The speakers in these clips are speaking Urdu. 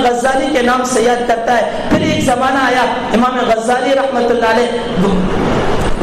غزالی کے نام سے یاد کرتا ہے۔ پھر ایک زمانہ آیا امام غزالی رحمۃ اللہ علیہ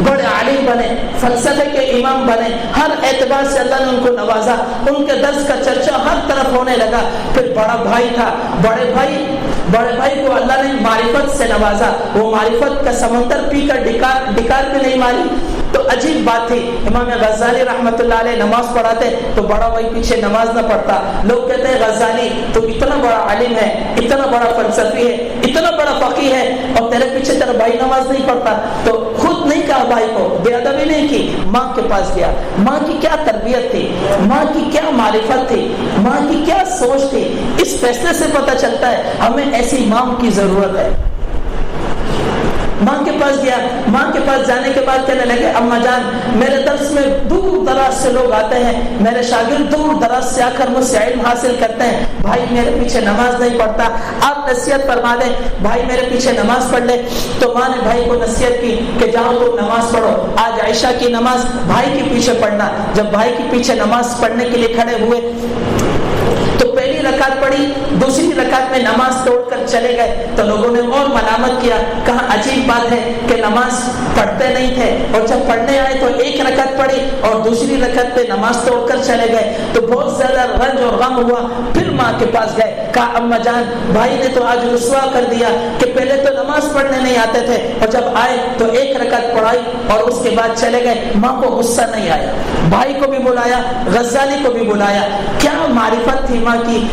بڑے عالم بنے، فلسفے کے امام بنے، ہر اعتبار سے اللہ نے ان کو نوازا، ان کے درس کا چرچا ہر طرف ہونے لگا۔ پھر بڑا بھائی تھا، بڑے بھائی کو اللہ نے معرفت سے نوازا، وہ معرفت کا سمندر پی کر ڈکار بھی نہیں ماری۔ تو عجیب بات تھی، امام غزالی رحمۃ اللہ علیہ نماز پڑھاتے تو بڑا بھائی پیچھے نماز نہ پڑھتا۔ لوگ کہتے ہیں غزالی تو اتنا بڑا عالم ہے، اتنا بڑا فلسفی ہے، اتنا بڑا فقیہ ہے، اور تیرے پیچھے تیرا بھائی نماز نہیں پڑھتا۔ تو خود نہیں کہا بھائی کو، بے ادبی نہیں کی، ماں کے پاس گیا۔ ماں کی کیا تربیت تھی، ماں کی کیا معرفت تھی، ماں کی کیا سوچ تھی، اس فیصلے سے پتہ چلتا ہے ہمیں ایسی ماں کی ضرورت ہے۔ ماں کے پاس گیا، ماں کے پاس جانے کے بعد کہنے لگے اماں جان میرے درس میں دور دراز سے لوگ آتے ہیں، میرے شاگرد دور دراز سے آ کر مجھ سے علم حاصل کرتے ہیں، بھائی میرے پیچھے نماز نہیں پڑھتا، آپ نصیحت فرما دیں بھائی میرے پیچھے نماز پڑھ لے۔ تو ماں نے بھائی کو نصیحت کی کہ جاؤ تم نماز پڑھو، آج عائشہ کی نماز بھائی کے پیچھے پڑھنا۔ جب بھائی کے پیچھے نماز پڑھنے کے لیے کھڑے ہوئے تو پہلی رکعت پڑھی، دوسری رکعت میں نماز توڑ کر چلے گئے تو لوگوں نے اور ملامت کیا، کہا عجیب بات ہے کہ نماز پڑھتے نہیں تھے، اور جب پڑھنے آئے تو ایک رکعت پڑھی اور دوسری رکعت پہ نماز توڑ کر چلے گئے۔ تو بہت زیادہ رنج اور غم ہوا، پھر ماں کے پاس گئے، کہا اماں جان بھائی نے تو آج رسوا کر دیا کہ پہلے تو نماز پڑھنے نہیں آتے تھے اور جب آئے تو ایک رکعت پڑھائی اور اس کے بعد چلے گئے۔ ماں کو غصہ نہیں آیا، بھائی کو بھی بلایا، غزالی کو بھی بلایا، کیا معرفت تھی ماں کی۔